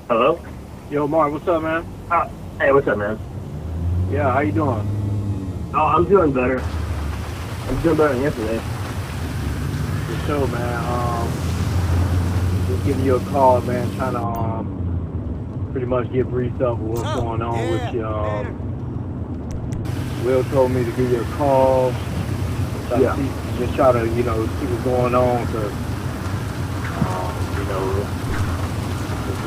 Hello? Yo, Mark, what's up, man? Uh, hey, what's up, man? Yeah, how you doing? Oh, I'm doing better. I'm doing better than yesterday. For sure, man. Just giving you a call, man, trying to pretty much get briefed up with what's going on with you. Will told me to give you a call, try to Yeah. see, just try to, see what's going on, cause, you know, it's,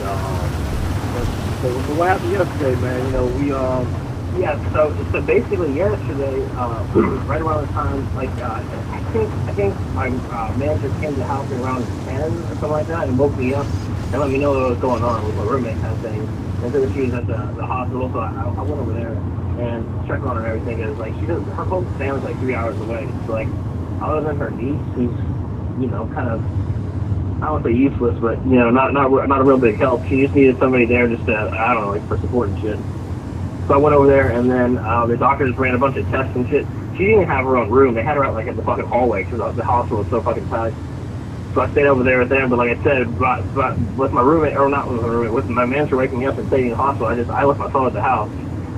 so what happened yesterday, man? Yeah, so basically yesterday, right around the time, like, I think my manager came to the house around 10 or something like that and woke me up and let me know what was going on with my roommate kind of thing. And so she was at the hospital, so I went over there and checked on her and everything. And it's like, her whole family's like 3 hours away. So, like, other than her niece, who's, kind of, I don't want to say useless, but, not a real big help. She just needed somebody there just to, I don't know, like, for support and shit. So I went over there, and then the doctors ran a bunch of tests and shit. She didn't even have her own room. They had her out, like, at the fucking hallway because the hospital was so fucking tight. So I stayed over there with them, but like I said, but with my roommate, or not with my roommate, with my manager waking me up and staying in the hospital, I left my phone at the house.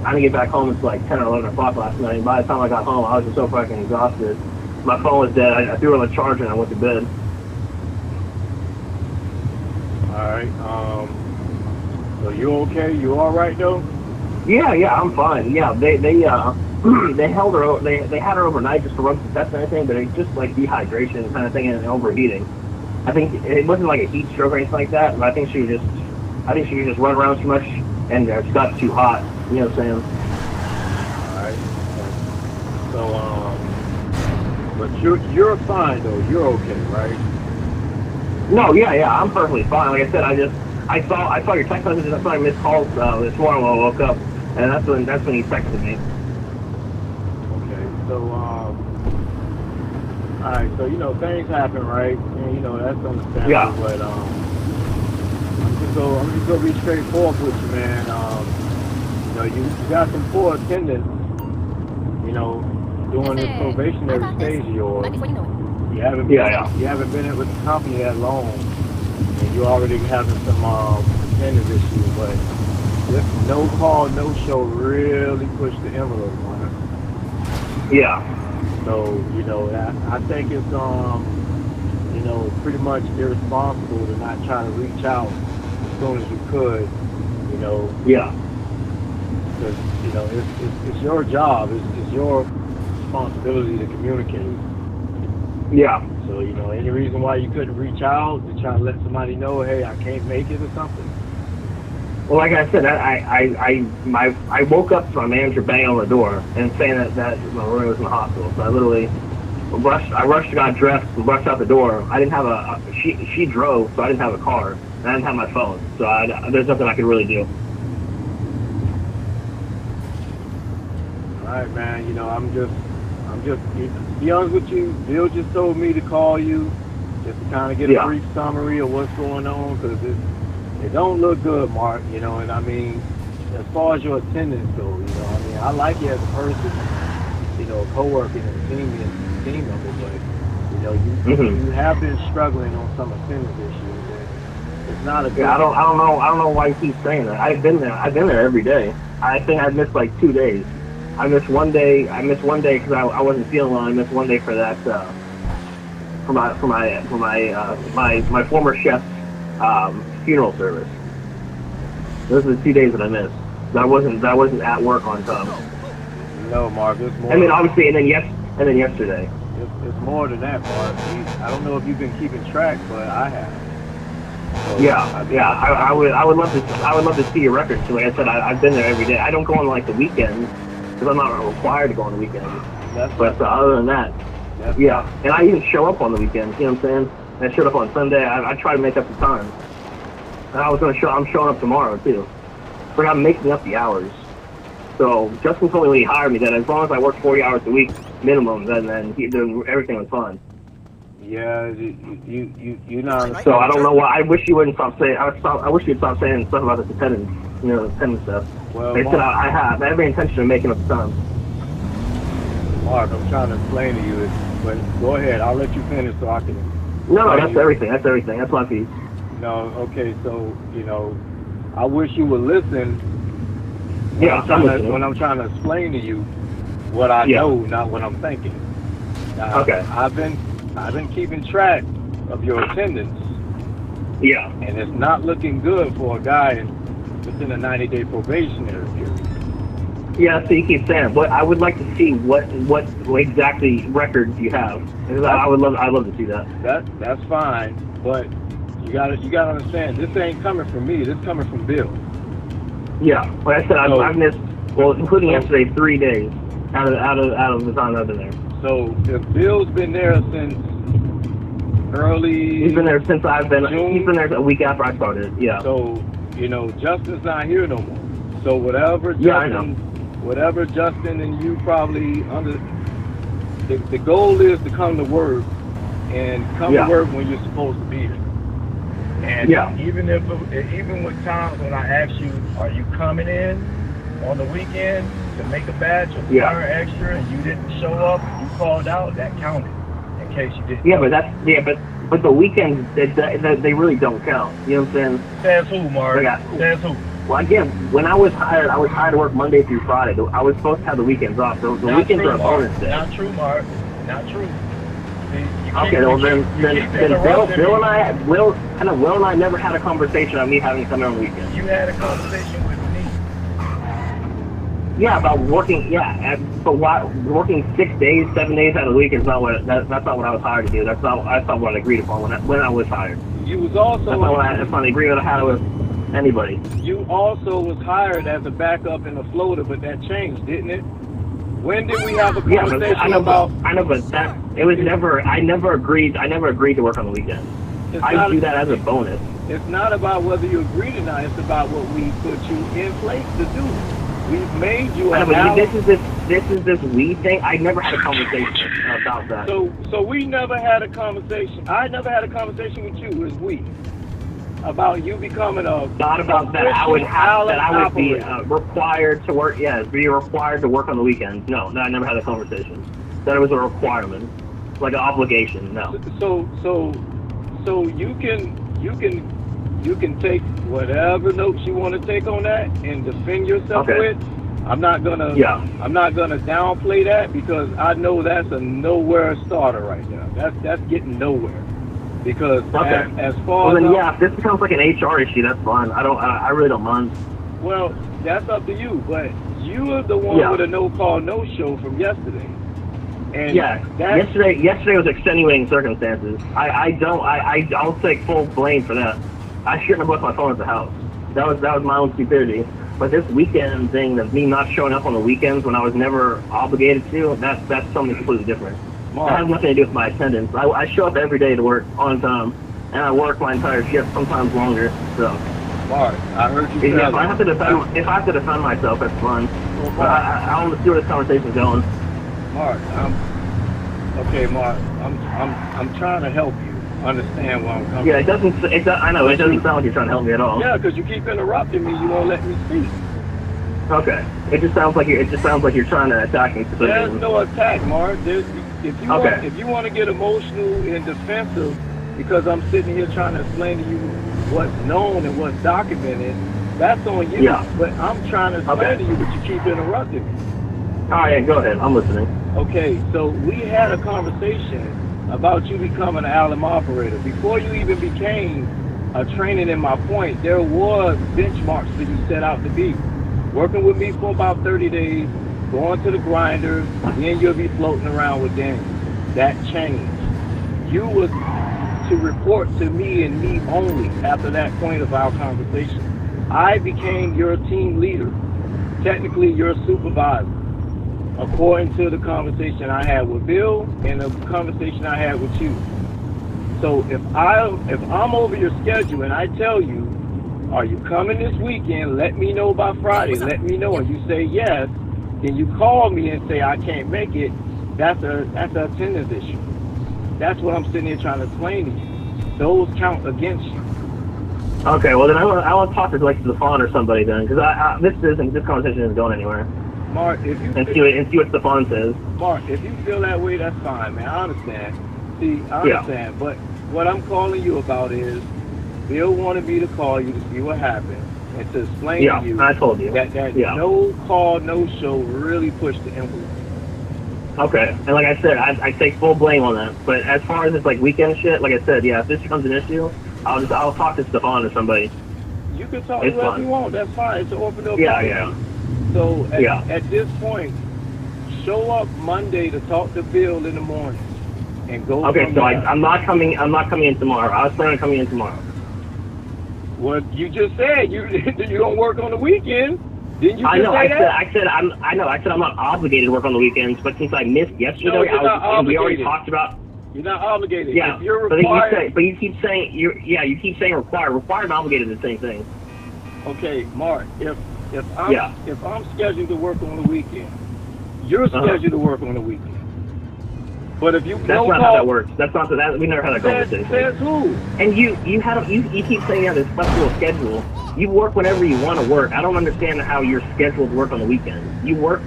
I didn't get back home until like 10 or 11 o'clock last night, and by the time I got home, I was just so fucking exhausted. My phone was dead. I threw it on the charger and I went to bed. all right. So you okay? You all right though? Yeah, I'm fine. Yeah, they they held her. They had her overnight just to run some tests and everything, but it's just like dehydration kind of thing and overheating. I think it wasn't like a heat stroke or anything like that, but I think she was just running around too much and it got too hot. You know what I'm saying? All right. So, but you're fine though. You're okay, right? No, yeah, I'm perfectly fine. Like I said, I saw your text messages. I saw your missed calls this morning when I woke up, and that's when you texted me. Okay. So, all right. So things happen, right? And that's Yeah, understandable. But I'm just gonna be straightforward with you, man. You got some poor attendance. During this probationary stage of yours. You haven't yeah, been yeah. you haven't been with the company that long, and you already having some attendance issues. But this no call, no show really pushed the envelope on her. Yeah. So I think it's pretty much irresponsible to not try to reach out as soon as you could. You know, Yeah. because it's your job, it's your responsibility to communicate. Yeah. So, any reason why you couldn't reach out to try to let somebody know, hey, I can't make it or something? Well, like I said, I woke up to my manager banging on the door and saying that my roommate was in the hospital. So I literally rushed, got dressed, and rushed out the door. I didn't have she drove, so I didn't have a car, and I didn't have my phone. So there's nothing I could really do. All right, man. To be honest with you, Bill just told me to call you just to kind of get a Yeah. brief summary of what's going on because it don't look good, Mark. And I mean, as far as your attendance goes, I mean, I like you as a person, a coworker and a team member, but you Mhm. have been struggling on some attendance issues. And it's not a Yeah. good. I don't know why you keep saying that. I've been there every day. I think I missed like 2 days. I missed one day. I missed one day because I wasn't feeling well. I missed one day for that. For my former chef's funeral service. Those are the 2 days that I missed. That wasn't at work on time. No, Mark, it's I more mean, than obviously, and then yesterday. it's more than that, Mark. I don't know if you've been keeping track, but I have. So Yeah, yeah. I would love to see your records. Like I said, I've been there every day. I don't go on like the weekends because I'm not required to go on the weekends. that's But other than that, that's yeah. not. And I even show up on the weekends. You know what I'm saying? And I showed up on Sunday. I try to make up the time. And I'm showing up tomorrow too. But I'm making up the hours. So Justin told me when he hired me that as long as I work 40 hours a week minimum, then everything was fine. Yeah, you not. So I don't know why. I wish you wouldn't stop saying. I wish you'd stop saying stuff about this attendance. Attendance stuff. Well, Like I said, Mark, I have every intention of making up the time. I'm trying to explain to you, but go ahead. I'll let you finish so I can No, explain that's you. everything. That's everything. That's my piece. Okay, so I wish you would listen when Yeah, I'm I'm trying to listening. when I'm trying to explain to you what I Yeah. know, not what I'm thinking. Okay. I've been keeping track of your attendance, Yeah. and it's not looking good for a guy within a 90-day probationary period. Yeah, so you keep saying, but I would like to see what exactly records you have. Because That's I'd love to see that. that's fine, but you gotta understand this ain't coming from me. This coming from Bill. Yeah, like I said, So I've missed, well, including so yesterday, 3 days out of the time I've been there. so if Bill's been there since He's been early there since I've been. He's been June, there a week after I started. Yeah. so Justin's not here no more. So whatever Yeah, I know. Justin and you probably under the goal is to come to work and come to Yeah. work when you're supposed to be there. And Yeah. even with times when I ask you, are you coming in on the weekend to make a batch or Yeah. fire extra, and you didn't show up, you called out, that counted. In case you didn't. Yeah, but the weekends they really don't count. You know what I'm saying? Says who, Mark? Like Says who? well, again, when I was hired to work Monday through Friday. I was supposed to have the weekends off. So the Not weekends true, are a Mark. bonus day. Not true, Mark. Not true. See, you Okay, keep- well you then, keep- you then, keep then interrupting Bill me. and I never had a conversation on me having to come in on the weekend. You had a conversation with me. Yeah, about working. Yeah, but why working 6 days, 7 days out of the week is not what that's not what I was hired to do. That's not what I agreed upon when I was hired. You was That's not also the agreement I had with anybody. you also was hired as a backup in the floater, but that changed, didn't it? When did we have a Yeah, but conversation about? but that it was never. I never agreed to work on the weekend. It's I not, do that as a bonus. it's not about whether you agreed or not. It's about what we put you in place to do. We've made you I a know, but balance. this is this we thing. I never had a conversation about that. So we never had a conversation. I never had a conversation with you. It was we about you becoming a Not about that. I would be operator. required to work. Yeah, be required to work on the weekends. No, I never had a conversation. That it was a requirement, like an obligation. No. So you can take whatever notes you want to take on that and defend yourself Okay. with. I'm not gonna downplay that because I know that's a nowhere starter right now. That's getting nowhere. Because Okay. as far Well as then, yeah, if this becomes like an HR issue, that's fine. I really don't mind. well, that's up to you. But you are the one Yeah. with a no call, no show from yesterday. And Yeah, that's yesterday was extenuating circumstances. I'll take full blame for that. I shouldn't have left my phone at the house. That was my own stupidity. But this weekend thing of me not showing up on the weekends when I was never obligated to, that's something completely different. Mark. That has nothing to do with my attendance. I show up every day to work on time, and I work my entire shift, sometimes longer. So Mark, I heard you if tell I have to defend myself, that's fine. But Mark, I want to see where this conversation's going. Mark, Mark. I'm trying to help you understand where I'm coming. Yeah, I know it doesn't sound like you're trying to help me at all. Yeah, because you keep interrupting me. You won't let me speak. Okay. It just sounds like you're trying to attack me. There's no attack, Mark. Okay. If you want to get emotional and defensive because I'm sitting here trying to explain to you what's known and what's documented, that's on you. Yeah. But I'm trying to explain to you, but you keep interrupting me. All right, go ahead. I'm listening. Okay, so we had a conversation about you becoming an Allen operator. Before you even became a training in my point, there was benchmarks that you set out to be. Working with me for about 30 days, going to the grinder, then you'll be floating around with Daniel. That changed. You was to report to me and me only after that point of our conversation. I became your team leader, technically your supervisor, according to the conversation I had with Bill and the conversation I had with you. So if I'm over your schedule and I tell you, are you coming this weekend? Let me know by Friday. Let me know. And you say yes, then you call me and say I can't make it. That's an attendance issue. That's what I'm sitting here trying to explain to you. Those count against you. Okay, well then I want to talk to like Stefan or somebody then, because this conversation isn't going anywhere. Mark, if you see what Stefan says. Mark, if you feel that way, that's fine, man. I understand. See, I understand. But what I'm calling you about is Bill wanted me to call you to see what happened and to explain Yeah, to you I told you. that Yeah. no call, no show really pushed the envelope. Okay, and like I said, I take full blame on that. But as far as this like weekend shit, like I said, yeah, if this becomes an issue, I'll talk to Stefan or somebody. You can talk It's whoever fine. you want. That's fine. It's an open door Yeah, policy. yeah. So Yeah. at this point, show up Monday to talk to Bill in the morning and go. Okay, from so there. I'm not coming in tomorrow. I was planning on coming in tomorrow. Well, you just said you don't work on the weekend. Didn't you just I know. say that? I said I'm not obligated to work on the weekends. But since I missed yesterday, No, you're not and we already obligated. talked about. You're not obligated. Yeah. If you're But required. you keep saying you keep saying required. Required and obligated are the same thing. Okay, Mark. If Yeah. I'm scheduled to work on the weekend, you're scheduled to work on the weekend. But if you That's don't not call, how that works. That's not that. We never had that conversation. says who? And you keep saying you have this flexible schedule. You work whenever you want to work. I don't understand how you're scheduled to work on the weekends. You work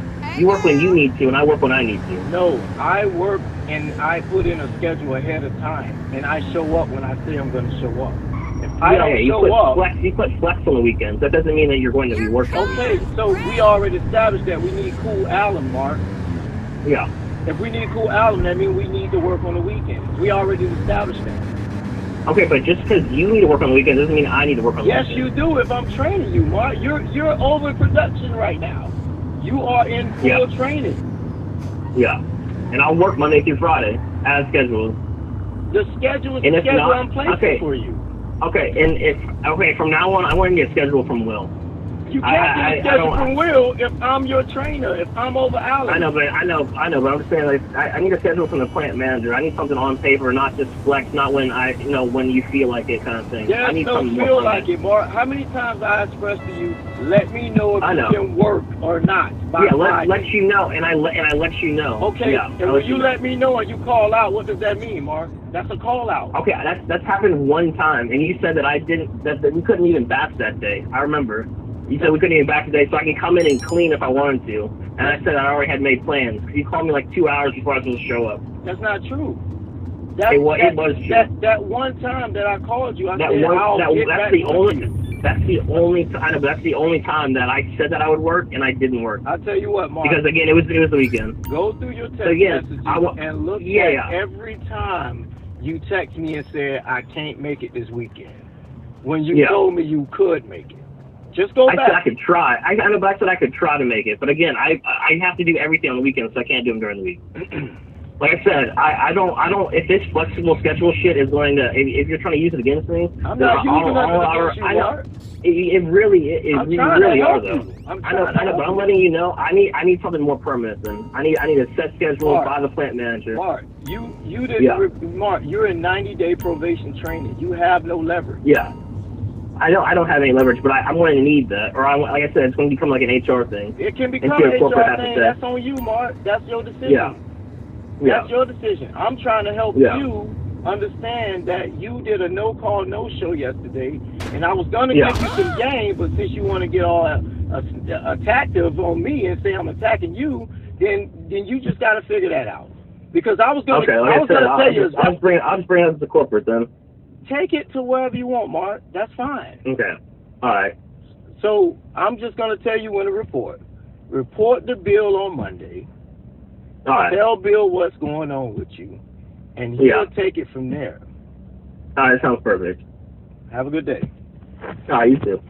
when you need to, and I work when I need to. No, I work and I put in a schedule ahead of time, and I show up when I say I'm going to show up. If I don't you show up, you put flex on the weekends. That doesn't mean that you're going to be working. okay. So we already established that we need cool Allen, Mark. Yeah. If we need cool Allen, that means we need to work on the weekends. We already established that. Okay, but just because you need to work on the weekends doesn't mean I need to work on the Yes, weekends. you do. If I'm training you, Mark, you're overproduction right now. You are in full training. Yeah. And I'll work Monday through Friday as scheduled. The schedule is And the if schedule not, I'm placing okay. for you. Okay, and from now on, I want to get a schedule from Will. You can't get a schedule from Will if I'm your trainer, if I'm over Allen. I know, but I'm just saying, like, I need a schedule from the plant manager. I need something on paper, not just flex, not when when you feel like it kind of thing. I need don't something feel more like it, Mark. How many times I expressed to you, let me know if you can work or not. Let you know, and I let you know. Okay, yeah, and when you let me know and you call out, what does that mean, Mark? That's a call out. Okay, that's happened one time, and you said that we couldn't even batch that day. I remember. You said we couldn't even batch today, so I can come in and clean if I wanted to. And I said I already had made plans. You called me like 2 hours before I was supposed to show up. That's not true. It was true. That one time that I called you, I said that's the only time that I said that I would work, and I didn't work. I'll tell you what, Mark. Because again, it was the weekend. Go through your text messages and look at every time you text me and said I can't make it this weekend. When you told me you could make it. Just go back. I said I could try. I know, but I said I could try to make it. But again, I have to do everything on the weekend, so I can't do them during the week. Like I said, I don't. If this flexible schedule shit is going to, if you're trying to use it against me, I'm not using it against you, Mark. It really are though. I know, but I'm letting you know. I need something more permanent. Then I need a set schedule by the plant manager. Mark, you didn't. Mark, you're in 90-day probation training. You have no leverage. Yeah. I don't have any leverage, but I'm going to need that. Or like I said, it's going to become like an HR thing. It can become an HR thing. That's on you, Mark. That's your decision. Yeah. That's your decision. I'm trying to help you understand that you did a no-call, no-show yesterday, and I was going to give you some game, but since you want to get all attactive on me and say I'm attacking you, then you just got to figure that out. Because I was going to tell you. I'll just bring it up to the corporate then. Take it to wherever you want, Mark. That's fine. Okay. All right. So I'm just going to tell you when to report. Report the Bill on Monday. All right. Tell Bill what's going on with you, and he'll take it from there. All right. Sounds perfect. Have a good day. All right. You too.